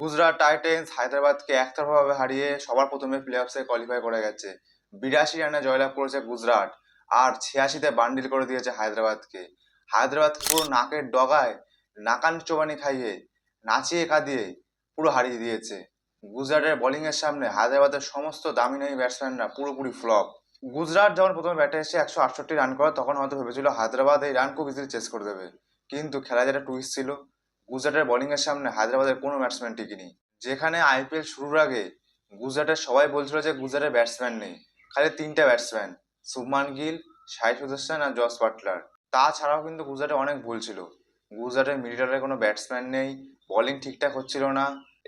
Gujarat titans হায়দ্রাবাদকে একতরফাভাবে হারিয়ে সবার প্রথমে প্লে অফসে কোয়ালিফাই করে গেছে। 82 রানে জয়লাভ করেছে গুজরাট, আর 86-তে বান্ডিল করে দিয়েছে হায়দ্রাবাদকে। হায়দ্রাবাদকে পুরো নাকের ডগায় নাকান চোবানি খাইয়ে নাচিয়ে কাঁদিয়ে পুরো হারিয়ে দিয়েছে। গুজরাটের বোলিং এর সামনে হায়দ্রাবাদের সমস্ত দামি নামি ব্যাটসম্যানরা পুরোপুরি ফ্লপ। গুজরাট যখন প্রথমে ব্যাটে এসে 168 রান করে তখন হয়তো ভেবেছিল হায়দ্রাবাদ এই রান খুব ইজিলি চেস করে দেবে, কিন্তু খেলা যেটা টুইস্ট ছিল, গুজরাটের বোলিং এর সামনে হায়দ্রাবাদের কোনো ব্যাটসম্যান টিকেনি। যেখানে আইপিএল শুরুর আগে গুজরাটের সবাই বলছিল যে গুজরাটের ব্যাটসম্যান নেই, খালি 3টে ব্যাটসম্যান, শুভমান গিল, সাই সুদর্শন আর জস বাটলার। তাছাড়াও কিন্তু গুজরাটে অনেক ভুল ছিল। গুজরাটের মিডল অর্ডারে কোনো ব্যাটসম্যান নেই, বোলিং ঠিকঠাক হচ্ছিল না।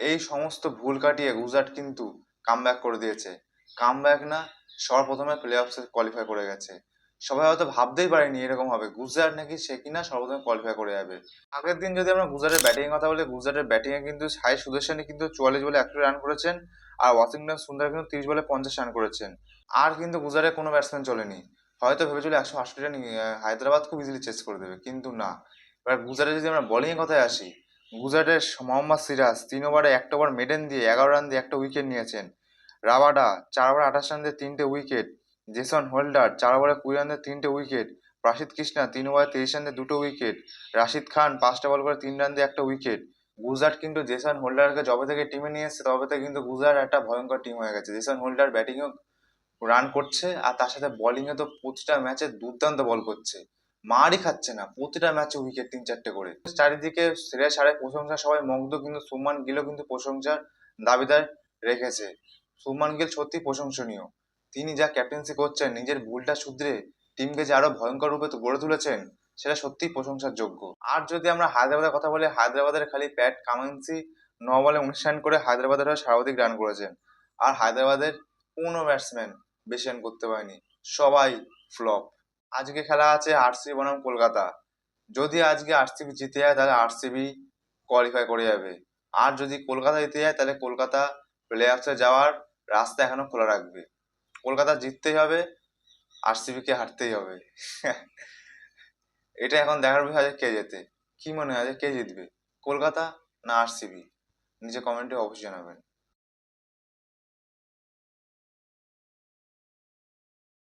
এই সমস্ত ভুল কাটিয়ে গুজরাট কিন্তু কামব্যাক করে দিয়েছে। কামব্যাক না, সবার প্রথমে প্লে অফসে কোয়ালিফাই করে গেছে। সবাই হয়তো ভাবতেই পারেনি এরকম হবে, গুজরাট নাকি সে কিনা সর্বপ্রথমে কোয়ালিফাই করে যাবে। আগের দিন যদি আমরা গুজরাটের ব্যাটিং এর কথা বলি, গুজরাটের ব্যাটিং এ কিন্তু সাই সুদর্শনই কিন্তু 44 বলে 61 রান করেছেন, আর ওয়াশিংটন সুন্দর কিন্তু 30 বলে 50 রান করেছেন। আর কিন্তু গুজরাটের কোনো ব্যাটসম্যান চলেনি। হয়তো ভেবেছিল 168 রান হায়দ্রাবাদ খুব ইজিলি চেস করে দেবে, কিন্তু না। এবার গুজরাটে যদি আমরা বোলিং এর কথায় আসি, গুজরাটের মোহাম্মদ সিরাজ 3 ওভারে 1 ওভার মেডেন দিয়ে 11 রান দিয়ে একটা উইকেট নিয়েছেন। রাবাডা 4 ওভারে 28 রান দিয়ে 3টে উইকেট। জেসন হোল্ডার 4 ওভারে 20 রান দিয়ে 3টে উইকেট। প্রাসিদ কৃষ্ণা 3 ওভারে 23 রান দিয়ে 2টো উইকেট। রাশিদ খান 5টা বল করে 3 রান দিয়ে একটা উইকেট। গুজরাট কিন্তু জেসন হোল্ডারকে যবে থেকে টিমে নিয়ে এসছে তবে থেকে কিন্তু গুজরাট একটা ভয়ঙ্কর টিম হয়ে গেছে। জেসন হোল্ডার ব্যাটিংও রান করছে, আর তার সাথে বোলিং এ তো প্রতিটা ম্যাচে দুর্দান্ত বল করছে, মারই খাচ্ছে না, প্রতিটা ম্যাচে উইকেট 3-4টে করে। চারিদিকে শ্রেয়াস আয়ারের প্রশংসা সবাই মুগ্ধ, কিন্তু শুভমান গিলও কিন্তু প্রশংসার দাবিদার রেখেছে। শুভমান গিল সত্যি প্রশংসনীয়। তিনি যা ক্যাপ্টেন্সি করছেন, নিজের ভুলটা শুধরে টিমকে যে আরো ভয়ঙ্কর রূপে গড়ে তুলেছেন, সেটা সত্যিই প্রশংসার যোগ্য। আর যদি আমরা হায়দ্রাবাদের কথা বলি, হায়দ্রাবাদের খালি প্যাট কামিন্সি 9 বলে 19 রান করে হায়দ্রাবাদের হয়ে সর্বাধিক রান করেছেন। আর হায়দ্রাবাদের কোনো ব্যাটসম্যান বেশি রান করতে পারেনি, সবাই ফ্লপ। আজকে খেলা আছে আরসিবি বনাম কলকাতা। যদি আজকে আরসিবি জিতে যায় তাহলে আরসিবি কোয়ালিফাই করে যাবে, আর যদি কলকাতা জিতে যায় তাহলে কলকাতা প্লে অফসে যাওয়ার রাস্তা এখনো খোলা রাখবে। কলকাতা জিততেই হবে, আরসিবি কে হারতেই হবে। এটা এখন দেখার বিষয় আছে কে জেতে। কি মনে হয় যে কে জিতবে, কলকাতা না আরসিবি? নিচে কমেন্টে অবশ্যই জানাবেন।